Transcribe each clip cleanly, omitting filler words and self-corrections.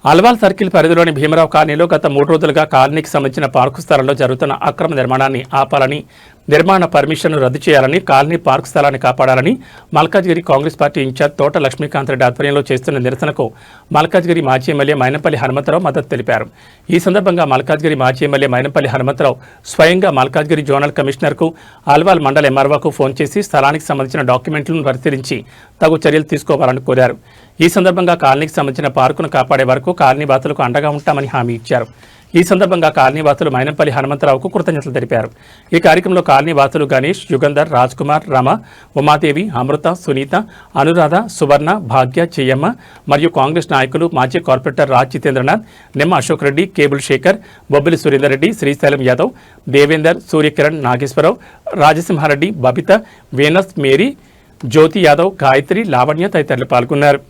Alwal circle పరిధిలోని భీమరావు కాలనీలో గత 3 రోజులుగా కాలనీకి సంబంధించిన పార్కు స్థలంలో జరుగుతున్న అక్రమ నిర్మాణాన్ని ఆపాలని, నిర్మాణ పర్మిషన్ను రద్దు చేయాలని, కాలనీ పార్కు స్థలాన్ని కాపాడాలని మల్కాజ్గిరి కాంగ్రెస్ పార్టీ ఇన్ఛార్జ్ తోట లక్ష్మీకాంత్ రెడ్డి ఆధ్వర్యంలో చేస్తున్న నిరసనకు మల్కాజ్గిరి మాజీ ఎమ్మెల్యే మైనంపల్లి హనుమంతరావు మద్దతు తెలిపారు. ఈ సందర్భంగా మల్కాజ్గిరి మాజీ ఎమ్మెల్యే మైనంపల్లి హనుమంతరావు స్వయంగా మల్కాజ్గిరి జోనల్ కమిషనర్కు, అల్వాల్ మండల ఎంఆర్ఓకు ఫోన్ చేసి స్థలానికి సంబంధించిన డాక్యుమెంట్లను పరిశీలించి తగు చర్యలు తీసుకోవాలని కోరారు. ఈ సందర్భంగా కాలనీకి సంబంధించిన పార్కును కాపాడే వరకు కాలనీ వాసులకు అండగా ఉంటామని హామీ ఇచ్చారు. ఈ సందర్భంగా కాలనీ వాసులు మైనంపల్లి హనుమంతరావుకు కృతజ్ఞతలు తెలిపారు. ఈ కార్యక్రమంలో కాలనీ వాసులు గణేష్, యుగంధర్, రాజ్ కుమార్, రమ, ఉమాదేవి, అమృత, సునీత, అనురాధ, సువర్ణ, భాగ్య, చెయ్యమ్మ మరియు కాంగ్రెస్ నాయకులు మాజీ కార్పొరేటర్ రాజ్ జితేంద్రనాథ్, నిమ్మ Ashok Reddy, cable Shekhar, Bobbili Surender Reddy, Srisailam Yadav, Devender, Surya Kiran, Nageswararao, Rajasimhareddy, Babita, Venus, Mary, జ్యోతి యాదవ్, గాయత్రి, లావణ్య తదితరులు పాల్గొన్నారు.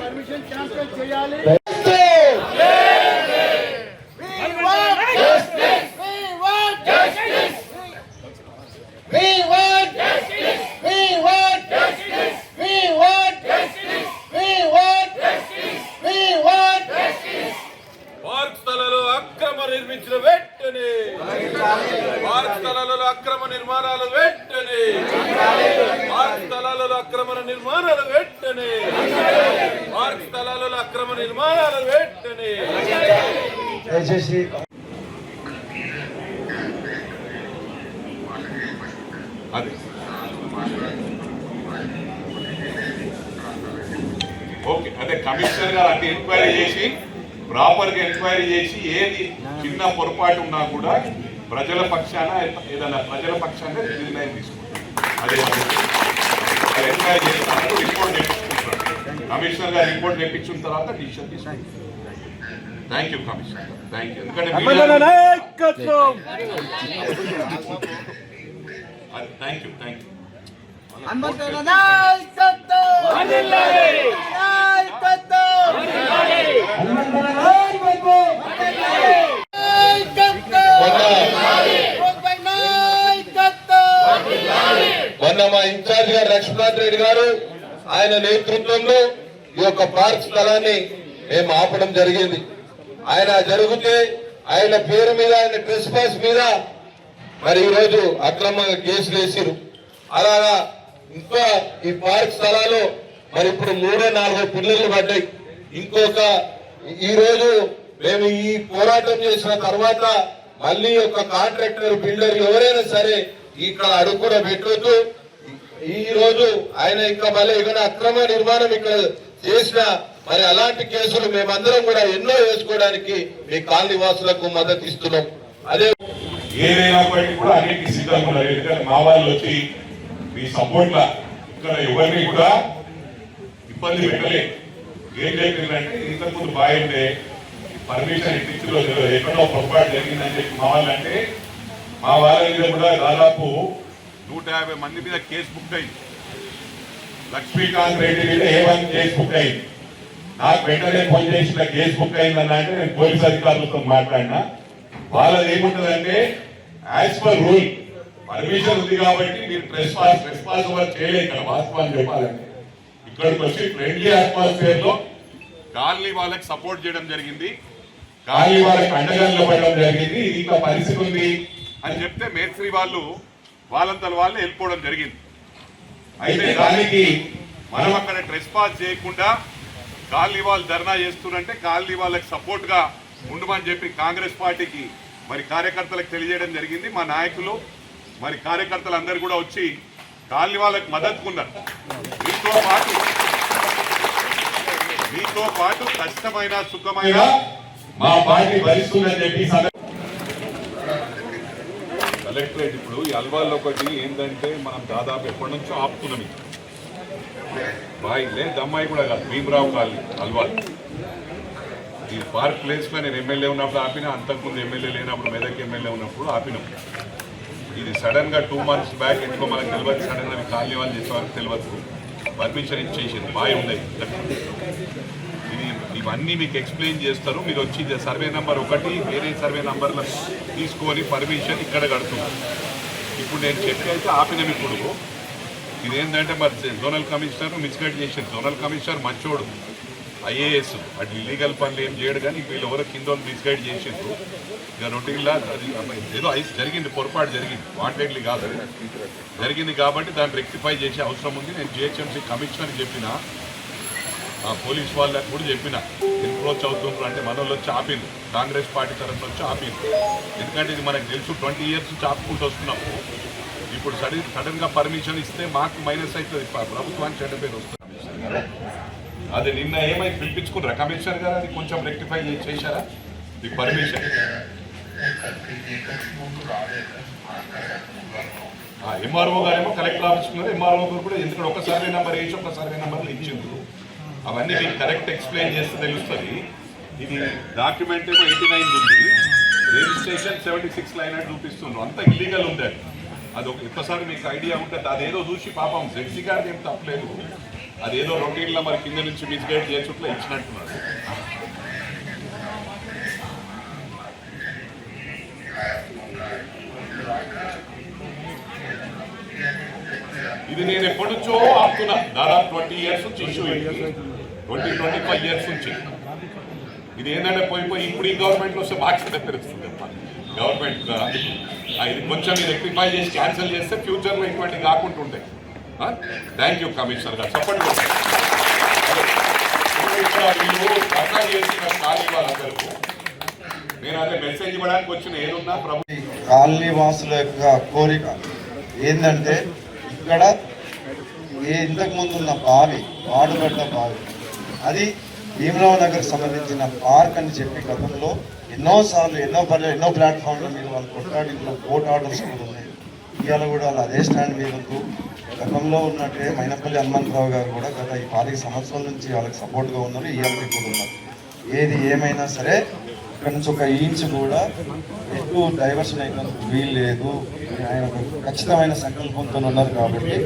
పర్మిషన్ క్యాన్సిల్ చేయాలి. పార్క్ స్థలాలు అక్రమ నిర్మించిన వెంటనే, పార్క్ స్థలాలలో అక్రమ నిర్మాణాలు వెంటనే, పార్క్ స్థలాలలో అక్రమ నిర్మాణాలు వెంటనే, పార్క్ స్థలాలలో అక్రమ నిర్మాణాలు వెంటనే. అది ఓకే, అదే కమిషనర్ గారు అన్ని ఎంక్వైరీ చేసి ప్రాపర్గా ఎంక్వైరీ చేసి ఏది చిన్న పొరపాటు ఉన్నా కూడా ప్రజల పక్షాన ఏదైనా ప్రజల పక్షాన నిర్ణయం తీసుకుంటారు. అదే ఎంక్వైరీ చేస్తున్నట్టు రిపోర్ట్ తెప్పించుకుంటారు. కమిషనర్ గారు రిపోర్ట్ తెప్పించిన తర్వాత డిసిషన్ తీసుకుంటారు. Thank you commissioner, thank you. ఎందుకంటే థ్యాంక్ యూ, థ్యాంక్ యూ. మొన్న మా ఇన్ఛార్జ్ గారు లక్ష్మీకాంత్ రెడ్డి గారు ఆయన నేతృత్వంలో ఈ యొక్క పార్క్ స్థలాన్ని మేము ఆపడం జరిగింది. ఆయన జరిగితే ఆయన పేరు మీద, ఆయన ట్రెస్పాస్ మీద మరి ఈరోజు అక్రమంగా కేసులు వేసారు. అలాగా ఇంకా ఈ పార్క్ స్థలాలు మరి ఇప్పుడు 3-4 పిల్లలు పడ్డాయి. ఇంకొక ఈ రోజు మేము ఈ పోరాటం చేసిన తర్వాత మళ్ళీ ఒక కాంట్రాక్టర్, బిల్డర్ ఎవరైనా సరే ఇక్కడ అడుగు కూడా పెట్టొద్దు. ఈ రోజు ఆయన ఇంకా మళ్ళీ ఏదైనా అక్రమ నిర్మాణం ఇక్కడ చేసిన మరి అలాంటి కేసులు మేమందరం కూడా ఎన్నో వేసుకోవడానికి మీ కాలనీ వాసులకు మద్దతు ఇస్తున్నాం. అదే ఏదైనప్పటికీ కూడా అన్నింటికి సిద్ధంగా ఉన్నారు. ఎందుకంటే మా వాళ్ళు వచ్చి మీ సపోర్ట్ లా ఇక్కడ ఎవరిని కూడా ఇబ్బంది పెట్టలేదు. ఏం జరిగిందంటే ఇంతకుముందు బాగుంటే పర్మిషన్ ఇచ్చిన రోజు ఎక్కడో పొరపాటు జరిగిందని చెప్పి మా వాళ్ళంటే మా వాళ్ళ మీద కూడా దాదాపు 150 మంది మీద కేసు బుక్ అయింది. లక్ష్మీకాంత్ రెడ్డి మీద A1 కేసు బుక్ అయింది. నాకు వెంటనే ఫోన్ చేసిన కేసు బుక్ అయిందన్న అంటే నేను పోలీస్ అధికారులతో మాట్లాడినా. వాళ్ళది ఏముంటుందంటే యాజ్ పర్ రూల్ పర్మిషన్ ఉంది కాబట్టి మీరు రెస్పాన్సిబుల్ చేయలేదు. ఇక్కడ వాస్తవాన్ని చెప్పాలంటే ఇక్కడికి వచ్చి ఫ్రెండ్లీ అట్మాస్ఫియర్ లో కాలనీ వాళ్ళకి సపోర్ట్ చేయడం జరిగింది, కాలనీ వాళ్ళకి అండగా నిలబడడం జరిగింది. ఇది ఇంకా పరిస్థితి ఉంది అని చెప్తే మేస్త్రి వాళ్ళు వాళ్ళంతలో వాళ్ళు వెళ్ళిపోవడం జరిగింది. అయితే దానికి మనం అక్కడ ట్రెస్పాస్ చేయకుండా కాలనీ వాళ్ళు ధర్నా చేస్తున్నారంటే కాలనీ వాళ్ళకి సపోర్ట్ గా ఉండమని చెప్పి కాంగ్రెస్ పార్టీకి మరి కార్యకర్తలకు తెలియజేయడం జరిగింది. మా నాయకులు మరి కార్యకర్తలు అందరూ కూడా వచ్చి కాలనీ వాళ్ళకి మద్దతుకున్నారు. మీతో పాటు కష్టమైన సుఖమైన మా పార్టీ భరిస్తుందని చెప్పి కలెక్టరేట్ ఇప్పుడు ఈ అల్వాల్లో ఒకటి ఏంటంటే మనం దాదాపు ఎప్పటి నుంచో ఆపుతున్నాం. లేదు అమ్మాయి కూడా కాదు, భీమరావు కాలనీ అల్వాల్. ఈ పార్క్ ప్లేస్లో నేను ఎమ్మెల్యే ఉన్నప్పుడు ఆపిన, అంతకుముందు ఎమ్మెల్యే లేనప్పుడు మెదక్ ఎమ్మెల్యే ఉన్నప్పుడు ఆపినాం. ఇది సడన్గా 2 months బ్యాక్ ఎందుకో మనకు తెలియదు, సడన్గా కాలనీ వాళ్ళు చేసే వరకు తెలియదు, పర్మిషన్ ఇచ్చేసింది. బాగా ఉన్నాయి ఇది. ఇవన్నీ మీకు ఎక్స్ప్లెయిన్ చేస్తారు. మీరు వచ్చి సర్వే నెంబర్ 1 వేరే సర్వే నెంబర్లో తీసుకొని పర్మిషన్ ఇక్కడ కడుతున్నారు. ఇప్పుడు నేను చెప్పి అయితే ఆపినాం. ఇప్పుడు ఇదేంటంటే మరి జోనల్ కమిషనర్ మిస్గైడ్ చేసింది. జోనల్ కమిషనర్ మంచోడు, ఐఏఎస్, అటు ఇల్లీగల్ పనులు ఏం చేయడు, కానీ వీళ్ళు ఎవరో కింద మిస్గైడ్ చేసిండ్రు. ఇక రొటీన్లా అది ఏదో జరిగింది, పొరపాటు జరిగింది, వాంటెడ్లీ కాదు, జరిగింది. కాబట్టి దాన్ని రెక్టిఫై చేసే అవసరం ఉంది. నేను జిహెచ్ఎంసీ కమిషనర్కి చెప్పిన, పోలీస్ వాళ్ళకి కూడా చెప్పిన, ఎన్క్రోచ్ అవుతుండ్రు అంటే మన వాళ్ళు వచ్చి ఆపింది, కాంగ్రెస్ పార్టీ తరఫున వచ్చి ఆపింది. ఎందుకంటే ఇది మనకు తెలుసు, 20 years నుంచి ఆపుకుంటూ వస్తున్నాము. ఇప్పుడు సడన్గా పర్మిషన్ ఇస్తే మాకు మైనస్ అవుతుంది, ప్రభుత్వానికి చెడ్డ పేరు వస్తుంది. అది నిన్న ఏమైతే పిలిపించుకున్నారా కమిషనర్ గారు? అది కొంచెం రెక్టిఫై చేశారా ఈ పర్మిషన్? ఎంఆర్ఓ గారేమో కలెక్టర్ ఆఫీస్కున్నారు, ఎంఆర్ఓ గారు కూడా ఎందుకంటే ఒక సర్వే నెంబర్ వేసి ఒక సర్వే నెంబర్లు ఇచ్చిండ్రు. అవన్నీ మీకు కరెక్ట్ ఎక్స్ప్లెయిన్ చేస్తే తెలుస్తుంది. ఇది డాక్యుమెంట్ ఏమో 89 ఉంది, రిజిస్ట్రేషన్ 76 లైన్ చూపిస్తున్నారు. అంత ఇల్లీగల్ ఉంది. అది ఒక్కసారి మీకు ఐడియా ఉంటుంది. అదేదో చూసి పాపం జెడ్సీ గారికి ఏం తప్పలేదు, అదేదో రొటీన్లో మరి కింద నుంచి మిస్గైడ్ చేసుకుంటూ ఇచ్చినట్టున్నారు. ఇది నేను ఎప్పటి నుంచో ఆపుతున్నా, దాదాపు 20 years నుంచి ఇష్యూ, 20-25 years నుంచి. ఇది ఏంటంటే పోయి ఇప్పుడు ఈ గవర్నమెంట్లో వస్తే బాగా పెరుగుతుంది గవర్నమెంట్. ఇది కొంచెం రెక్టిఫై చేసి క్యాన్సిల్ చేస్తే ఫ్యూచర్లో ఇటువంటి కాకుండా ఉంటాయి. థ్యాంక్ యూ కమిషనర్ గారు. చెప్పండి. నేను అదే మెసేజ్ ఇవ్వడానికి వచ్చిన, ఏదున్నా ప్రభుత్వం కాలనీ వాసుల యొక్క కోరిక ఏంటంటే ఇక్కడ ఇంతకు ముందు ఉన్న బావి, వాడుపడ్డ బావి, అది భీమరావు నగర్ సంబంధించిన పార్క్ అని చెప్పి గతంలో ఎన్నోసార్లు ఎన్నో ప్లాట్ఫామ్ల మీద వాళ్ళు కొట్లాడిలో కోర్టు ఆర్డర్స్ కూడా ఉన్నాయి. ఇవాళ కూడా వాళ్ళు అదే స్టాండ్ మీద ఉంటూ, గతంలో ఉన్నట్టే మైనపల్లి హనుమంతరావు గారు కూడా గత ఈ 5 సంవత్సరాల నుంచి వాళ్ళకి సపోర్ట్గా ఉన్నారు, ఇవాళకి కూడా ఉన్నారు. ఏది ఏమైనా సరే ఇక్కడ నుంచి ఒక ఇంచ్ కూడా ఎక్కువ డైవర్షన్ అయినందుకు వీలు లేదు. ఆయన ఖచ్చితమైన సంకల్పంతో ఉన్నారు కాబట్టి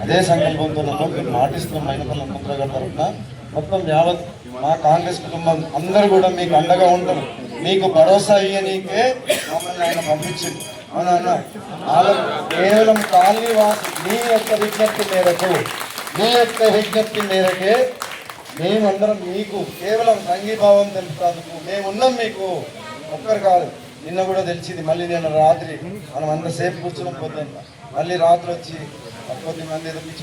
అదే సంకల్పంతో ఉన్నారు. మీరు మాటిస్తున్నాం మైనపల్లి హనుమంతరావు గారి తరఫున మొత్తం యావత్ మా కాంగ్రెస్ కుటుంబం అందరూ కూడా మీకు అండగా ఉంటారు. మీకు భరోసా ఇయ్యనీకే మమ్మల్ని ఆయన పంపించింది. అవునా? కేవలం కాలనీ వాసు మీ యొక్క విజ్ఞప్తి మేరకే మేమందరం మీకు కేవలం సంఘీభావం తెలుపుతాందుకు మేమున్నాం. మీకు ఒక్కరు కాదు, నిన్న కూడా తెలిసింది. మళ్ళీ నేను రాత్రి మనం అంతసేపు కూర్చున్నాం, పొద్దున్న మళ్ళీ రాత్రి వచ్చి కొద్దిమంది ఏదో